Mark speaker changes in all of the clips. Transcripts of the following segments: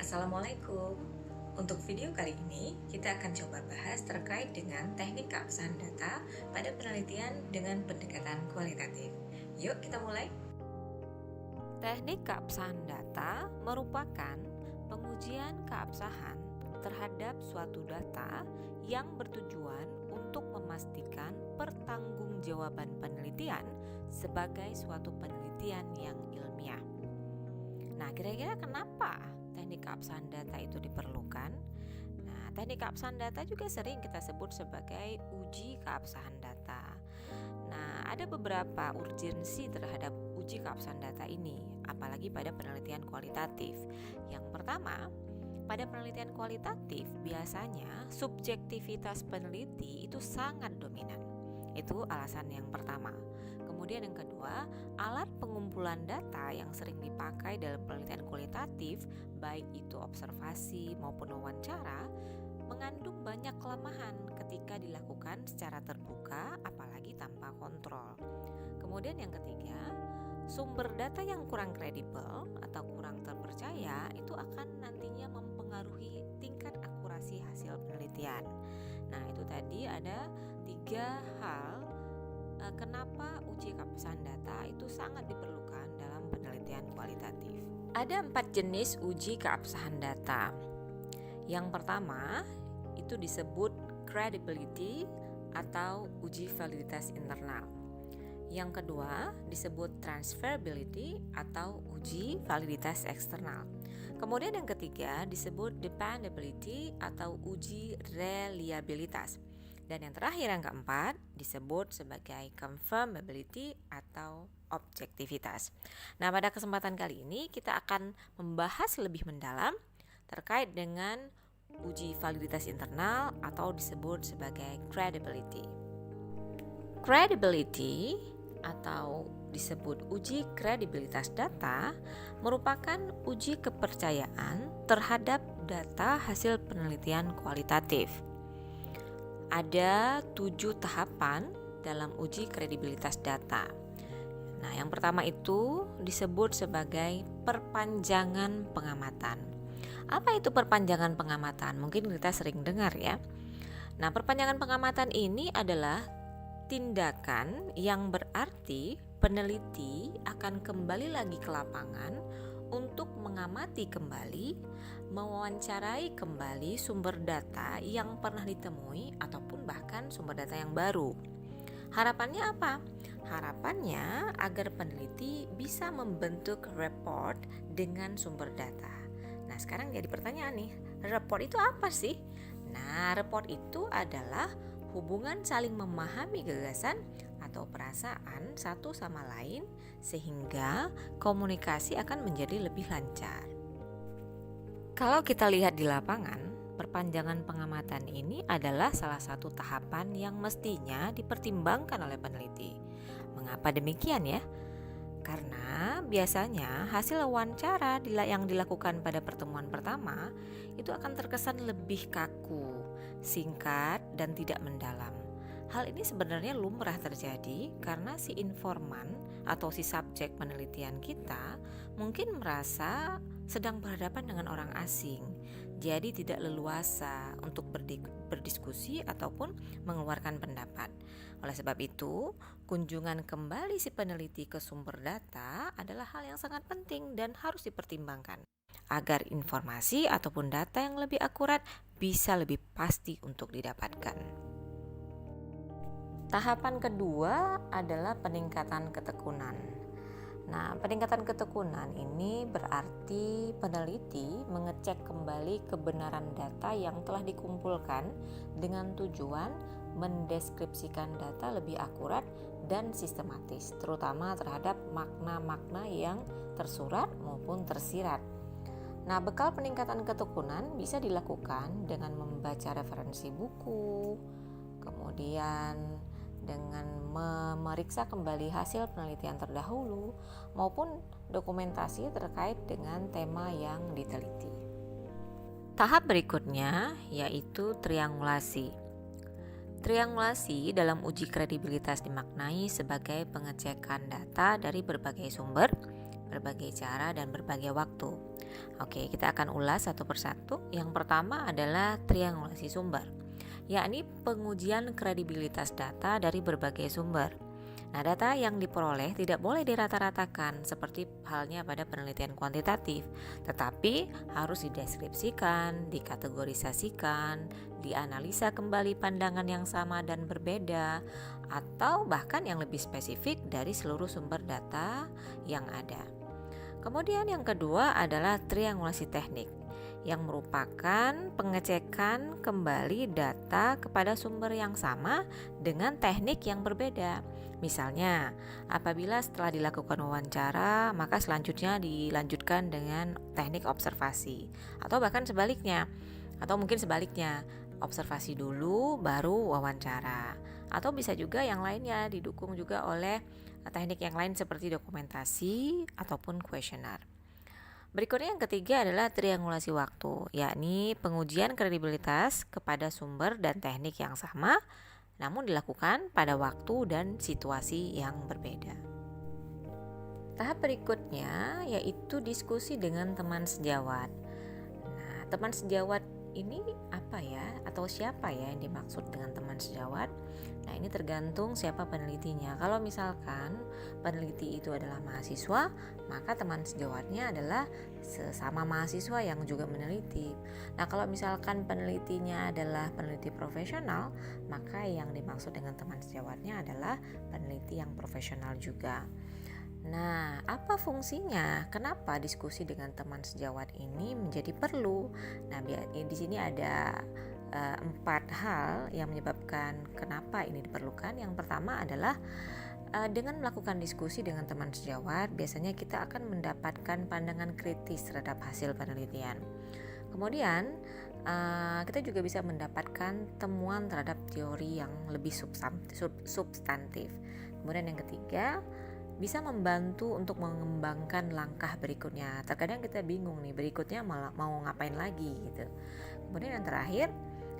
Speaker 1: Assalamualaikum. Untuk video kali ini, kita akan coba bahas terkait dengan teknik keabsahan data pada penelitian dengan pendekatan kualitatif. Yuk kita mulai.
Speaker 2: Teknik keabsahan data merupakan pengujian keabsahan terhadap suatu data yang bertujuan untuk memastikan pertanggungjawaban penelitian sebagai suatu penelitian yang ilmiah. Nah, kira-kira kenapa teknik keabsahan data itu diperlukan? Nah, teknik keabsahan data juga sering kita sebut sebagai uji keabsahan data. Nah, ada beberapa urgensi terhadap uji keabsahan data ini, apalagi pada penelitian kualitatif. Yang pertama, pada penelitian kualitatif biasanya subjektivitas peneliti itu sangat dominan. Itu alasan yang pertama. Kemudian yang kedua, alat pengumpulan data yang sering dipakai dalam penelitian kualitatif, baik itu observasi maupun wawancara, mengandung banyak kelemahan ketika dilakukan secara terbuka, apalagi tanpa kontrol. Kemudian yang ketiga, sumber data yang kurang kredibel atau kurang terpercaya itu akan nantinya mempengaruhi tingkat akurasi hasil penelitian. Nah, itu tadi ada 3 hal kenapa uji keabsahan data itu sangat diperlukan dalam penelitian kualitatif. Ada 4 jenis uji keabsahan data. Yang pertama itu disebut credibility atau uji validitas internal. Yang kedua disebut transferability atau uji validitas eksternal. Kemudian yang ketiga disebut dependability atau uji reliabilitas. Dan yang terakhir yang keempat disebut sebagai confirmability atau objektivitas. Nah, pada kesempatan kali ini kita akan membahas lebih mendalam terkait dengan uji validitas internal atau disebut sebagai credibility. Credibility atau disebut uji kredibilitas data merupakan uji kepercayaan terhadap data hasil penelitian kualitatif. Ada 7 tahapan dalam uji kredibilitas data. Nah, yang pertama itu disebut sebagai perpanjangan pengamatan. Apa itu perpanjangan pengamatan? Mungkin kita sering dengar ya. Nah, perpanjangan pengamatan ini adalah tindakan yang berarti peneliti akan kembali lagi ke lapangan untuk mengamati kembali, mewawancarai kembali sumber data yang pernah ditemui ataupun bahkan sumber data yang baru. Harapannya apa? Harapannya agar peneliti bisa membentuk report dengan sumber data. Nah, sekarang jadi pertanyaan nih, report itu apa sih? Nah, report itu adalah hubungan saling memahami gagasan atau perasaan satu sama lain sehingga komunikasi akan menjadi lebih lancar. Kalau kita lihat di lapangan, perpanjangan pengamatan ini adalah salah satu tahapan yang mestinya dipertimbangkan oleh peneliti. Mengapa demikian ya? Karena biasanya hasil wawancara yang dilakukan pada pertemuan pertama itu akan terkesan lebih kaku, singkat, dan tidak mendalam. Hal ini sebenarnya lumrah terjadi karena si informan atau si subjek penelitian kita mungkin merasa sedang berhadapan dengan orang asing, jadi tidak leluasa untuk berdiskusi ataupun mengeluarkan pendapat. Oleh sebab itu, kunjungan kembali si peneliti ke sumber data adalah hal yang sangat penting dan harus dipertimbangkan agar informasi ataupun data yang lebih akurat bisa lebih pasti untuk didapatkan. Tahapan kedua adalah peningkatan ketekunan. Nah, peningkatan ketekunan ini berarti peneliti mengecek kembali kebenaran data yang telah dikumpulkan dengan tujuan mendeskripsikan data lebih akurat dan sistematis, terutama terhadap makna-makna yang tersurat maupun tersirat. Nah, bekal peningkatan ketekunan bisa dilakukan dengan membaca referensi buku, kemudian dengan memeriksa kembali hasil penelitian terdahulu maupun dokumentasi terkait dengan tema yang diteliti. Tahap berikutnya yaitu triangulasi. Triangulasi dalam uji kredibilitas dimaknai sebagai pengecekan data dari berbagai sumber berbagai cara, dan berbagai waktu. Oke, kita akan ulas satu persatu. Yang pertama adalah triangulasi sumber, yakni pengujian kredibilitas data dari berbagai sumber. Nah, data yang diperoleh tidak boleh dirata-ratakan seperti halnya pada penelitian kuantitatif, tetapi harus dideskripsikan, dikategorisasikan, dianalisa kembali pandangan yang sama dan berbeda, atau bahkan yang lebih spesifik dari seluruh sumber data yang ada. Kemudian yang kedua adalah triangulasi teknik, yang merupakan pengecekan kembali data kepada sumber yang sama dengan teknik yang berbeda. Misalnya, apabila setelah dilakukan wawancara, maka selanjutnya dilanjutkan dengan teknik observasi, atau bahkan sebaliknya, atau mungkin sebaliknya, observasi dulu baru wawancara, atau bisa juga yang lainnya didukung juga oleh teknik yang lain seperti dokumentasi ataupun kuesioner. Berikutnya yang ketiga adalah triangulasi waktu, yakni pengujian kredibilitas kepada sumber dan teknik yang sama, namun dilakukan pada waktu dan situasi yang berbeda. Tahap berikutnya yaitu diskusi dengan teman sejawat. Nah, teman sejawat ini apa ya, atau siapa ya yang dimaksud dengan teman sejawat? Nah, ini tergantung siapa penelitinya. Kalau misalkan peneliti itu adalah mahasiswa, maka teman sejawatnya adalah sesama mahasiswa yang juga meneliti. Nah, kalau misalkan penelitinya adalah peneliti profesional, maka yang dimaksud dengan teman sejawatnya adalah peneliti yang profesional juga. Nah, apa fungsinya? Kenapa diskusi dengan teman sejawat ini menjadi perlu? Nah, di sini ada 4 hal yang menyebabkan kenapa ini diperlukan. Yang pertama adalah dengan melakukan diskusi dengan teman sejawat, biasanya kita akan mendapatkan pandangan kritis terhadap hasil penelitian. Kemudian kita juga bisa mendapatkan temuan terhadap teori yang lebih substantif. Kemudian yang ketiga, bisa membantu untuk mengembangkan langkah berikutnya. Terkadang kita bingung nih, berikutnya mau ngapain lagi gitu. Kemudian yang terakhir,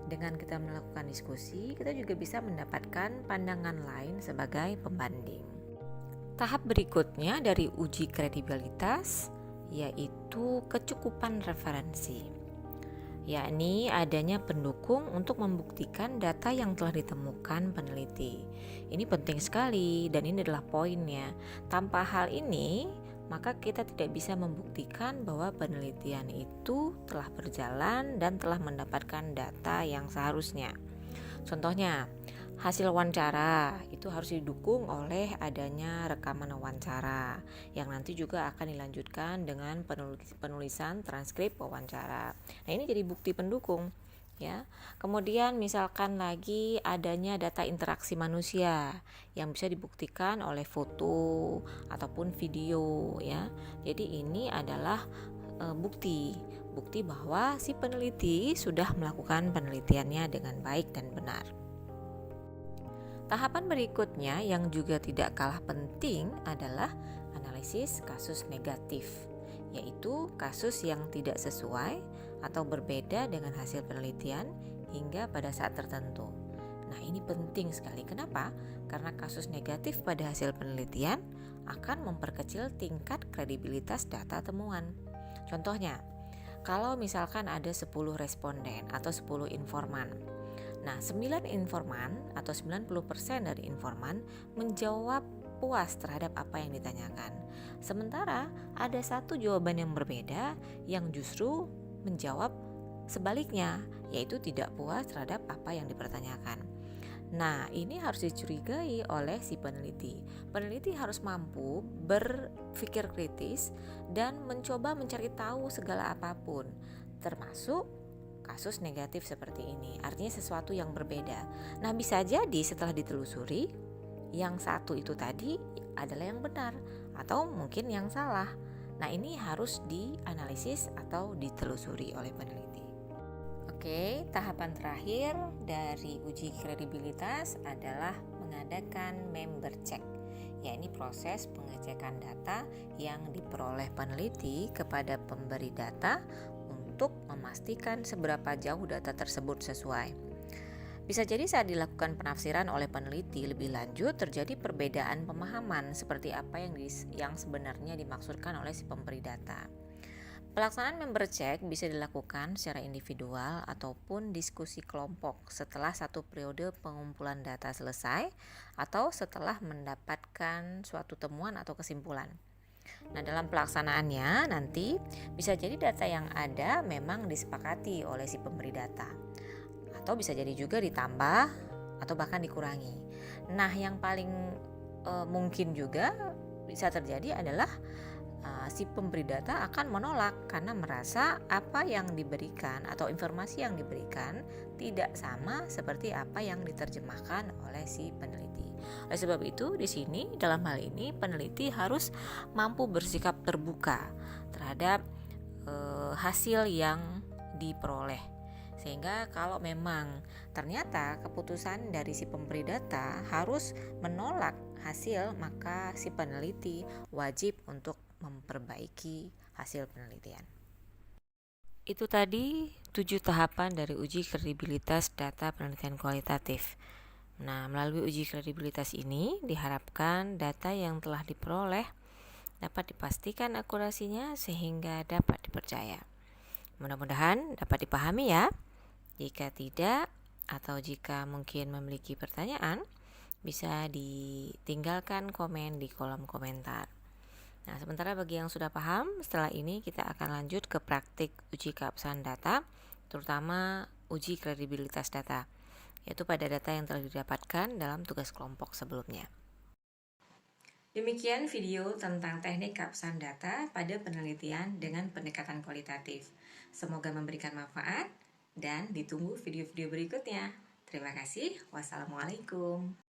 Speaker 2: dengan kita melakukan diskusi, kita juga bisa mendapatkan pandangan lain sebagai pembanding. Tahap berikutnya dari uji kredibilitas yaitu kecukupan referensi, yakni adanya pendukung untuk membuktikan data yang telah ditemukan peneliti. Ini penting sekali dan ini adalah poinnya. Tanpa hal ini, maka kita tidak bisa membuktikan bahwa penelitian itu telah berjalan dan telah mendapatkan data yang seharusnya. Contohnya, hasil wawancara itu harus didukung oleh adanya rekaman wawancara yang nanti juga akan dilanjutkan dengan penulisan transkrip wawancara. Nah, ini jadi bukti pendukung ya. Kemudian misalkan lagi adanya data interaksi manusia yang bisa dibuktikan oleh foto ataupun video ya. Jadi ini adalah bukti bahwa si peneliti sudah melakukan penelitiannya dengan baik dan benar. Tahapan berikutnya yang juga tidak kalah penting adalah analisis kasus negatif, yaitu kasus yang tidak sesuai atau berbeda dengan hasil penelitian hingga pada saat tertentu. Nah, ini penting sekali. Kenapa? Karena kasus negatif pada hasil penelitian akan memperkecil tingkat kredibilitas data temuan. Contohnya, kalau misalkan ada 10 responden atau 10 informan. Nah, 9 informan atau 90% dari informan menjawab puas terhadap apa yang ditanyakan. Sementara ada satu jawaban yang berbeda yang justru menjawab sebaliknya, yaitu tidak puas terhadap apa yang dipertanyakan. Nah, ini harus dicurigai oleh si peneliti. Peneliti harus mampu berpikir kritis dan mencoba mencari tahu segala apapun, termasuk kasus negatif seperti ini. Artinya sesuatu yang berbeda. Nah, bisa jadi setelah ditelusuri, yang satu itu tadi adalah yang benar atau mungkin yang salah. Nah, ini harus dianalisis atau ditelusuri oleh peneliti. Oke, tahapan terakhir dari uji kredibilitas adalah mengadakan member check, yakni proses pengecekan data yang diperoleh peneliti kepada pemberi data untuk memastikan seberapa jauh data tersebut sesuai. Bisa jadi saat dilakukan penafsiran oleh peneliti lebih lanjut terjadi perbedaan pemahaman seperti apa yang sebenarnya dimaksudkan oleh si pemberi data. Pelaksanaan member check bisa dilakukan secara individual ataupun diskusi kelompok setelah satu periode pengumpulan data selesai atau setelah mendapatkan suatu temuan atau kesimpulan. Nah, dalam pelaksanaannya nanti bisa jadi data yang ada memang disepakati oleh si pemberi data atau bisa jadi juga ditambah atau bahkan dikurangi. Nah, yang paling mungkin juga bisa terjadi adalah si pemberi data akan menolak karena merasa apa yang diberikan atau informasi yang diberikan tidak sama seperti apa yang diterjemahkan oleh si peneliti. Oleh sebab itu, di sini dalam hal ini peneliti harus mampu bersikap terbuka terhadap hasil yang diperoleh. Sehingga kalau memang ternyata keputusan dari si pemberi data harus menolak hasil, maka si peneliti wajib untuk memperbaiki hasil penelitian. Itu tadi 7 tahapan dari uji kredibilitas data penelitian kualitatif. Nah, melalui uji kredibilitas ini diharapkan data yang telah diperoleh dapat dipastikan akurasinya sehingga dapat dipercaya. Mudah-mudahan dapat dipahami ya. Jika tidak atau jika mungkin memiliki pertanyaan, bisa ditinggalkan komen di kolom komentar. Nah, sementara bagi yang sudah paham, setelah ini kita akan lanjut ke praktik uji keabsahan data, terutama uji kredibilitas data, yaitu pada data yang telah didapatkan dalam tugas kelompok sebelumnya.
Speaker 1: Demikian video tentang teknik keabsahan data pada penelitian dengan pendekatan kualitatif. Semoga memberikan manfaat dan ditunggu video-video berikutnya. Terima kasih. Wassalamualaikum.